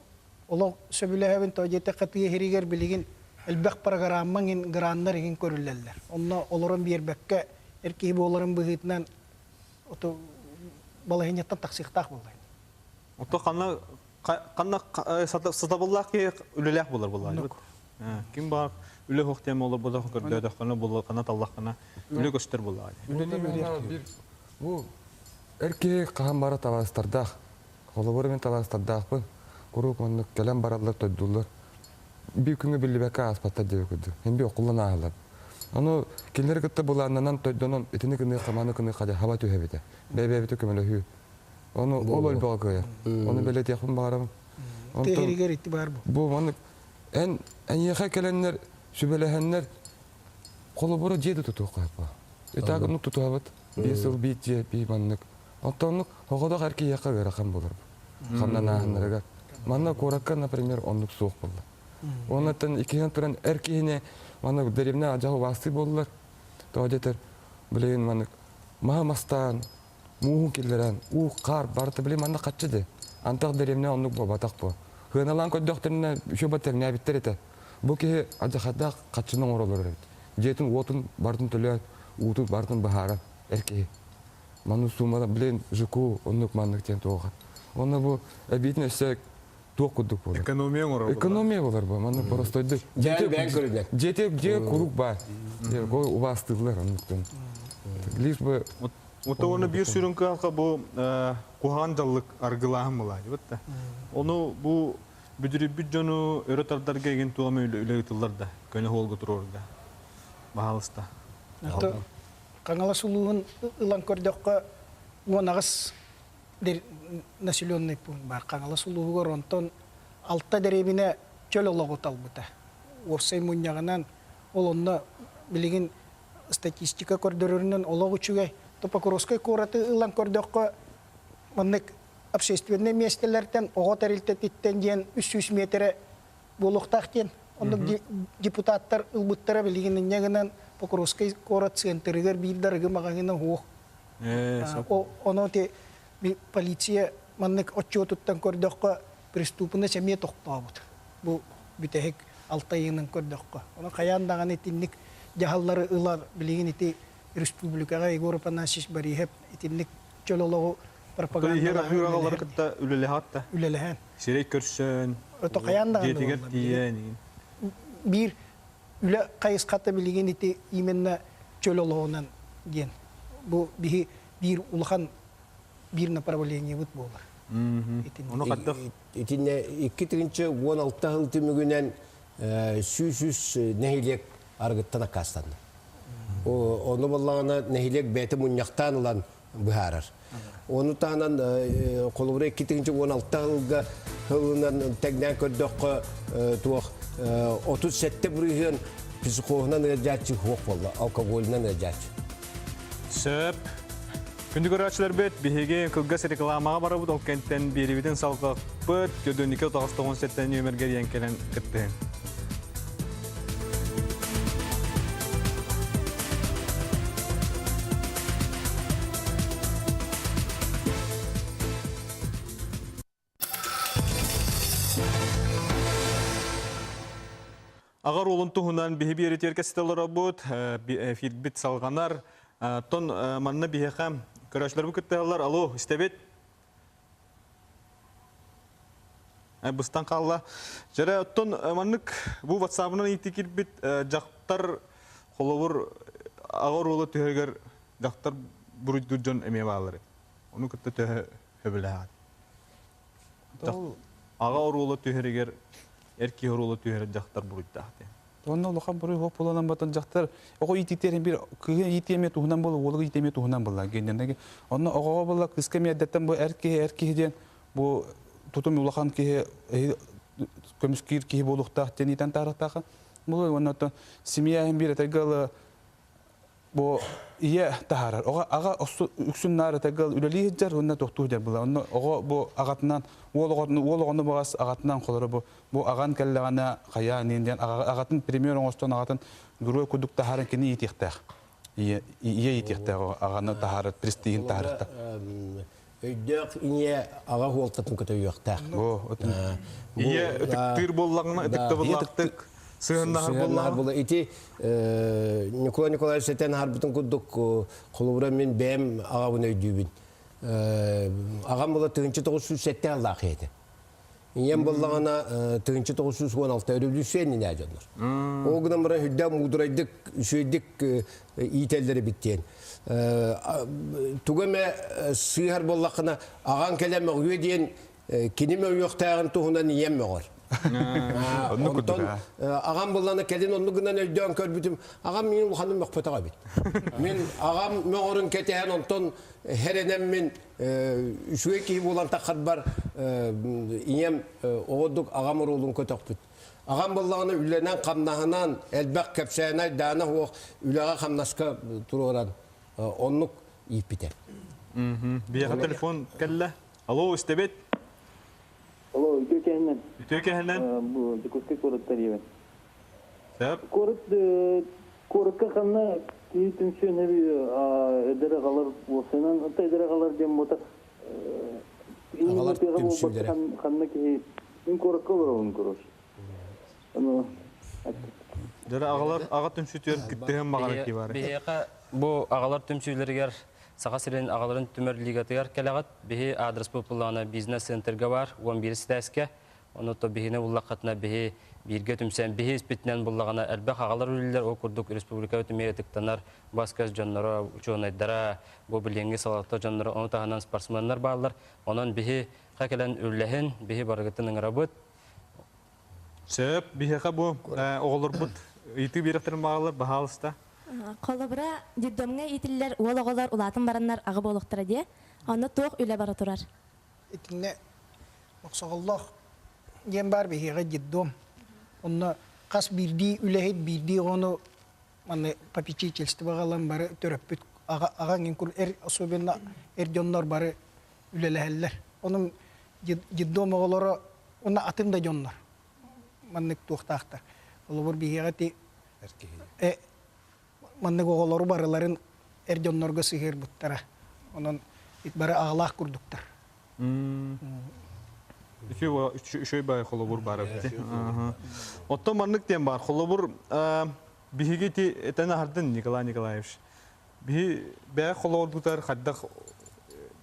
ola söbülehevin to jete qatiye heriger biligin elbaq programmangin granlar egin körülleller. Onna oloron bir bekke erkeği boların bıhıtnan oto balahinyattan taqsiqtaq bolay. Ото қанна сатабыллақ ке үлелек болар болар. Ким бар үле хоқтем олар бода көрдө даққана болар қана таллаққана үле көстер болар. Бұл әрке қаған бара табастардақ, қолыбырымен табастардақ бұл, құруқ мұнық кәлем баралар төйдулар. Bir күнгі білі бәкі аспаттар деп өкірді. Енбе оқылын ағылар. Оны келер күтті боларынан төйдонын етіні күні қаманы күні қаja хава түйе беді. Бәйбәбеті көмілі хүй. Onu ol olbağa koyar. Onu böyle yakın bağırım. Tehriger itibar bu. Bu onu en yakın gelenler, şüphelehenler koluburu cedi tutuyor kayıpa. İtağını tutuyor evet. Bir sıl bir cedi bir manlık. Ondan hoğada herki yakın bir rakam bulur. Kandan ağınlara. Manna korakka, например, onluk soğuk bulur. Ondan ikiden turan erkeğine manna derevne acaba vasti bulurlar. Doğadeter bileyin manlık. Mahamastan Muğun killeren, qar barıtı bileyim anda kaçıdı. Antaq deremne onluk bu, bataq bu. Hınalan köydökterine şu baterine bitter ete. Bu ki acıqadaq kaçının oraları. Jetin otun bartın tülü, utun bartın bahara erkeği. Manu sumada bileyin jıku onluk manlık ten toğa. Ona bu ebitin esek toq kuduk bu. Ekonomiya orar. Ekonomiya olar bu. Manu prostoydu. Jeti kuruk var. Go ubastılar onluktan. Liş bu Ото оны bir sürünkü halka bu kuhan dallık argılağım olaydı. Onu bu büdürü bütçonu öğretarlar gelgen tuğamı öyle yıtıllar da. Köyne hol götür orada. Bahalısta. Kanala suluğun ılan kördökka bu nağız nasyonlu var. Kanala suluğu var ondan altta derebine çöl olağı talbıta. Orsay munyağından olonda bilgin statistika kördörünün olağı çügey. Топокоровской кораты ылан көрдөккө мындык общественный местелерден ого терилтеттен ден 300 метр болуктактен ондук депутаттар ылбыттара билигинен нягынан Покровской корат центрыгер билдерге магагына хох. Оно те полиция мындык отчетуттан көрдөккө преступный семье токпабыт. Бу бүтек алтайынын көрдөккө. Оно каяндаган этинник жахаллары ылар билигин ити Республикага Европа насиш бари хеп итинник чөлөлөгү пропаганда. Хер ахырагалар кытта үлелехатта. Үлелехен. Сирек көрсөн. Ото каяндаган. Жетигер тиен. Bir үле кайыскаты билген ити именно чөлөлөгүнөн ген. Бу bir улхан bir направление бут болар. Onu каттык. Итинне 2-16 жыл түмүгүнөн сүйсүз нехилек аргыттана кастанды. Onu bollağına nehilek beti munyaktan olan buharar. Onu tanan kolubura 2-16 yılga hılından teknen kördökü tuğuk 37 buruyun psikoğundan ercatçı huok bolla, alkoholünden ercatçı. Söp. Күндүк öğrenciler bet bihege kılgas reklamağa bara bu kentten biribiden salqa pıt gödönike 97 nömerger yankelen kıttın. Ағар олын туһунан биһи биэритер кэстеллара бут, фирбит салганар, тон манна биһэхэ көрөчлөр бу кытталар. Алло, истебет. Бустан қалла. Жара тон маннык бу WhatsApp-нан итикир бит жактар холовур ағар олы төһөгөр жактар буруйдур жон эме баалары. Onu кытта төһө хөбүләһәт. Ага орулы төһөрегер эрки орулы төһөр жактар буруйдахты. Онно лохан буру хоп боланан батан жактар ого ититерин бир кыгы итеме тухунан бол олуг итеме тухунан болла гендеги онно ого болла кысками аддаттан бу эрки ден бу тутум улахан ки көмүскир ки болуктак тенитан тарактагы бу онно семья бир этегал бу ие тахарар ага үксүн нары тагал үлели жар онна токтуу деп була онно ого бу агатынан ологону багас агатынан колору бу аган келлагана кая нинден агатын премьер оңостон агатын гүрөө кудук тахарын кини итихтах ие итихтах аганы тахары престигин тахарта Өйдök ине ага холтатын көтөйөктак. Ие өтүктүр боллагына өтүктө боллактык. Сыгыннар болу. Ити Николай Николаевич сетен харбытын кудук колубура мен бэм агабын өйдүүбүн. Агам болу 1907 аллах еді. Иен боллагана 1916 өрүлүсен ине ажондар. Огынан бара хүддә мудурайдык, үшөйдүк ителдери биттен. Тугаме сыйар боллакына аган келеме үйө дейин кинеме өйөктагын туһунан иен мөгөр. Агам болланы келин оннугунан өйдөн көрбүтүм. Агам менин уханым мөкпөтөгө бит. Мен агам мөгөрүн кетен онтон херенем мен үшөй ки болан такат бар ием оодук агам ролун көтөкпүт. Агам боллаганы үленен камнахынан элбек кепсенай дана хук үлега камнаска туруран оннук ипите. Бияга телефон келле. Алло, истебет. Алло, Ütükehenden. Ütükehenden. Bu dikutke korutlar yeme. Sebep? Korutka kanna kiyitin şu ne bir edere kalır olsanan hatta edere kalır diye motor. Ağalar tümsüllere. Kanna ki in korutka olur onun koruş. Ama Dere ağa tümsütüyor gittiğim bağırık gibi var. Biheka bu ağalar tümsüleriger Сақасырын ағаларын түмір лигатығар кәліғат, бігі адрес популаны бизнес центрға бар, 11 сітәске. Оны то бігіне ұллақатына бігі бірге түмсен, бігі іспетінен бұллағына әлбәқ ағалар өлілер, о күрдік республика өтімеге тіктанар, басқас жонлары, учуонайдара, бұл біленге салатта жонлары, оны тағынан спортсменлар бағалар. Онын бігі қақелен өлләхін, бігі барғыттың ыңыра бұд. Сөп, бігеға бұл оғылыр бұд, үйті беректерін бағалар, бағалыста. Қолыбыра деддомға етілілер уол-оғылар улатын бараннар ағы болуқтыра де, оны тоқ үлі бара тұрар. Етіне мақсағыллах ген бар бейхеға деддом. Оны қас бірді үләхет бірді оны попечительсті бағалан бары төрөппіт. Аған ген күр особенно жонлар бары үлеләхәлләр. Оның деддом оғылары оны атын да жонлар. Маннық тоқтақтар. Қолыбыр бейхеға те Манны оғылары барыларын жонларға сығыр бұттара. Onun bari ağlaq kurduklar. Üçöy bay xolobur barı bitti. Otto manlık diyen bar. Xolobur bihigi ti etene hardın Nikolay Nikolaevich. Bihi bey xolobur butar haddaq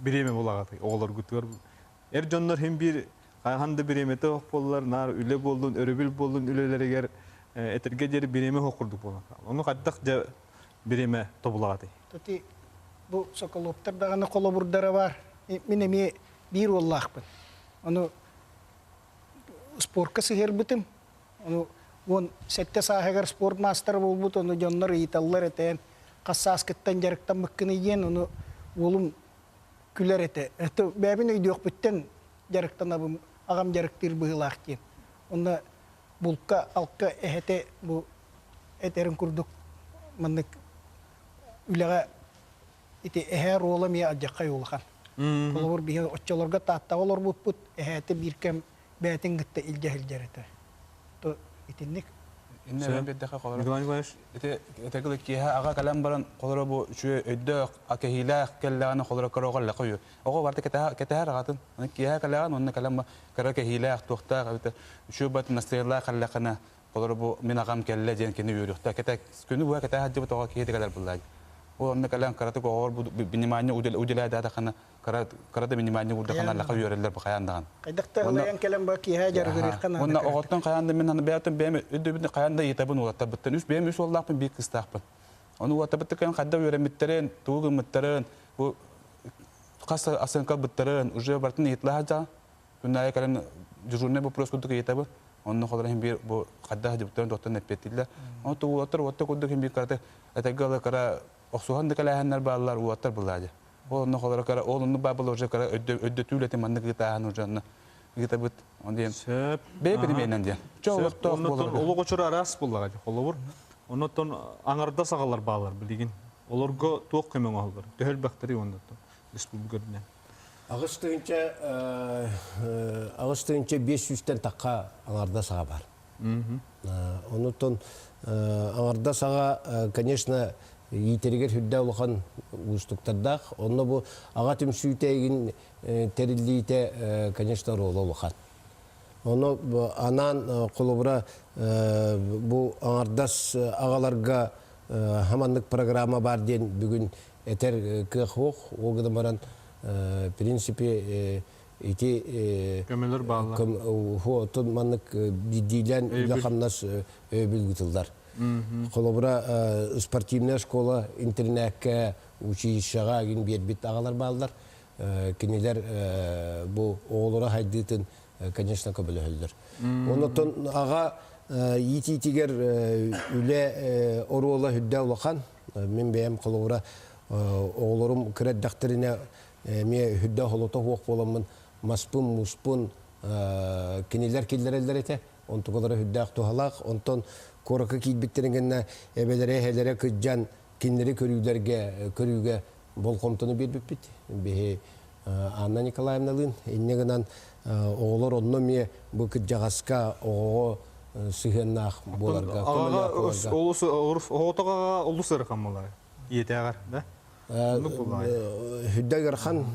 bireme bolağatı. Oğlar gutur. Jonlar hem bir kayhanda biremete bollar nar üle boldun, örübil boldun ülelere ger eterge jeri bireme hokurduk bolan. Onu haddaq bireme tobulağatı. Tati bu Sokoloptar dağına koloburdara var. Minemi bir ollaqpın. Onu sporka sihir bitim. Onu on sette sahagar sport master bulbut onu jonlar itallar eten. Qassas kitten jarıktan mıkkını yiyen onu olum küler ete. Eto bebin öydü yok bitten jarıktan abım ağam jarıktir bığılaq diyen. Onda bulka alka ehete bu eterin kurduk manlık ülağa iti eher olam ya acakka yolgan. Kolor bihe otçalarga tahta olur butput ehete birkem betin gitte ilcahiljarete. To itinlik. İnne ben bir dakika kolor. Ete kılık ki ağa kalan baran kolor bu şu ödök akehila kellana kolor karogalla koyu. Oğu vardı ketehar gatın. Ki ha kalan onun kalan kara kehila tuhta şu bat nasriyallah kallakana Олар бу мен агам келле ден кени үйрөктө. Кете күнү бу кете хаҗы бутага киедегелер буллай. Ол онда калан караты гоор бу внимание уделя да хана карата внимание урда хана лака үйрөлөр бу каяндаган. Кайдакта гылаян келем ба кия жаргырыр кана. Онда оготтон каянда мен аны бәятын бәме өдөбүн каянда етабын улатта буттан үс бәме үс оллакпын бик кыстакпын. Оны уатта буттан кадда үйрөмүттерен, тугумуттарын бу каса асенка буттарын уже бартын етлажа. Күннәй калан дежурный вопрос кудук етабы. Онны холарым бир бу кадда хаҗыптан доктор нәпеттиләр. Аны тугатыр ватта кудук бир карата атагала кара Оксухан декалаһаннар баллар уаттар булады. Онны холара кара олунны бабыл уже кара өддө түлете манны гытаан ужанны. Гытабыт онден. Бебир менен ден. Чоғыртты болар. Олу гочура арас буллага холовур. Оннотон аңарда сагалар баллар билген. Олорго тоқ кемен алдар. Төхөл бактери ондотон. Республикада. Агыстыгынча 500-тен такка аңарда сага бар. Оннотон аңарда сага, конечно, Итерегер хүддә улахан устуктардах, онны бу ага түмсүйтегин терилдите, конечно, ролы улахан. Оны анан колубура бу аңардас агаларга хамандык программа бар ден бүгүн этер кыхох, огыды баран принципе ити көмөлөр баалар. Тон маннык бидилен улахамнас өбүлгүтүлдар. Колобура спортивная школа, интернетке, училищага ген бербит агалар балдар. Кинилер бу оолора хайдытын, конечно, көбөлөһөлдөр. Онотон ага ити-тигер үле оруола хүддә улахан, мен бәем колобура оолорум кирет дактырына ме хүддә холото хуак боламын, маспун, муспун, кинилер киллерелдер ете, онтугалары хүддә актуалак, онтон Корака кийбиттерингенне эбелере хелере кыджан кинleri көрүүгө болкомтону бербиппит. Бе Анна Николаевналын эннегенен оолор онно ме бу кыджагаска ого сыгыннах боларга. Ага отога улусыр камалар. Иетегар, да? Хүддөгөр хан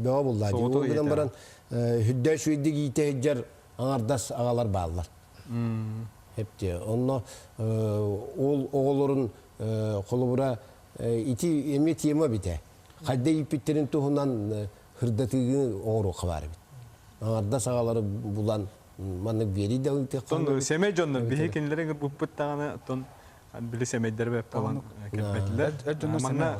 бөө буллар. Огдан баран хүддө шүйдик ите жар аңардас агалар баалар. Hepti. Onunla oğulların kolubura iti emet yeme bite. Kadde ipitlerin tuhundan hırdatığını oğru kıvar bit. Arda sağaları bulan manık veri de öte. Ton semey canlar bir hekinlere bu pıttağını ton bile semeyler ve falan kelbettiler. Manna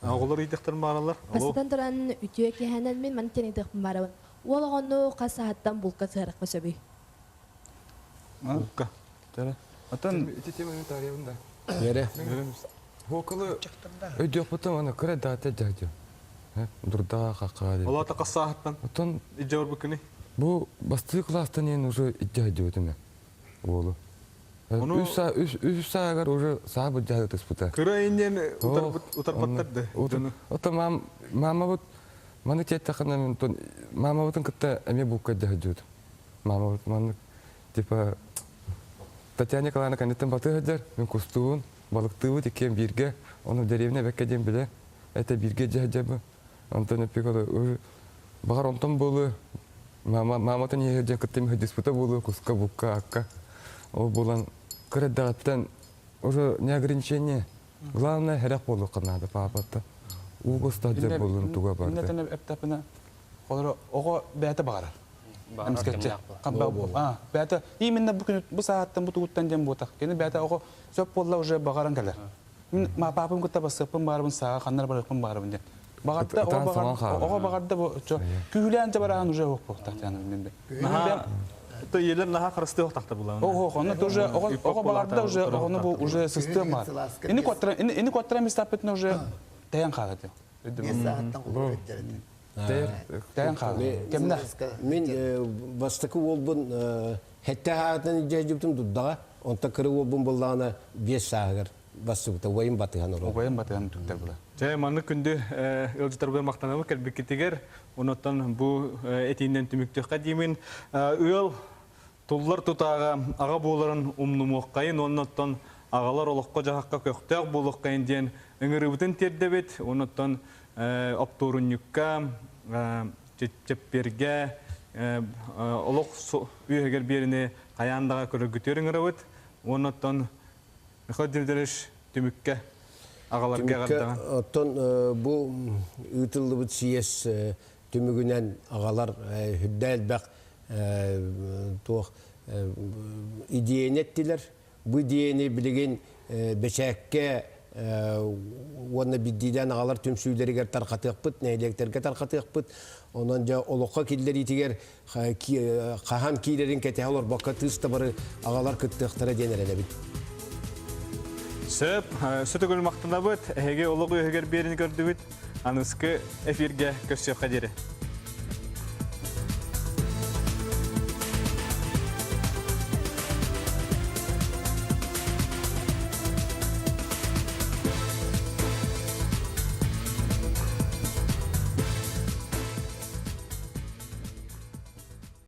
oğulları yediktir mağaralar. Kasıdan duran ütüye kehenen min man teni dik mağaravan. Oğulağını kasahattan bulka sığarak masabi. Bulka. Atan iti temenin tarihinde. Yere. Hokalı ödüyor putam ana kare dağıta cahcı. Durda kakari. Allah ta kasahattan. Atan icavur bukini. Bu bastığı klastan yeni уже icahcı ödüm ya. Oğlu. Üç saat уже sağ bu cahcı tıspıta. Kıra inen utar battırdı. Atan mama bu manı çetakana mama butun kıtta eme buka cahcı ödüm. Mama bu manı типа Татьяна Николаевна канеттен баты хаджар, мен кустуун, балыктыыбы теккен бирге, оны деревне беккеден биле, это бирге жаджабы. Антон эпикода уже багар онтон болу, маматын ехеджен кыттем диспута болу, куска букка акка. Ол болан кырет дагаттан уже не ограничение. Главное херек болу канада папатта. Уго стаджа болун туга барды. Иннетен эптапына колор ого бәте багар. Бәті именно бұл сағаттан бұл тұғыттан дем бұтақ. Кені бәті оғы сөп болла уже бағаран кәлер. Папым күтті басыпын барыбын саға, қандар барықпын барыбын ден. Бағатта оғы бағарда күйіләнті бараған уже оқ бұқтақ. То елер наға қарысты оқтақты бұлағын. Оғы бағарда уже систем бар. Ені көттірем істапетіне уже таян қағады. Таян қағады. Кемді? Мен бастықы олбын хәтті хағатын жайжыптым дұддаға, онта кірі олбын болағына 5 сағығыр бастықыта ойын батыған ұры. Ойын батыған түктер бұла. Жай маңны күнді өлжітар бер мақтанамы кәлбеккетігер, онаттан бұл әтейінден түміктіққа деймін. Өйел тұллар тұтаға аға боларын ұмнымуққайын, онаттан ағалар олыққа жағаққа көқтәқ болыққайын дейін үңірібітін тердебет, онаттан оптурунюкка, чепперге, олық үйегер беріне қаяндаға көрі күтерін ұрабыт. Оннаттан Михаил Дмитриевич түмүкке ағаларға қардаған. Оттон бу ытылды бут сиес түмүгүнен агалар хүддә әлбәк туох идеянеттилер. Бу идеяны билеген бешәккә уонна биддиден агалар түмсүйләргә таркатыппыт, нәйлектерге таркатыппыт. Онан жа олоққа киллер итигер каһан килерин кете алар бакка тыста бары агалар кыттыктара денереле бит. Сөп, сөтөгөл мактана бит, эге олоғы өгер берин көрдүбүт. Аныскы эфирге көсөп кадере.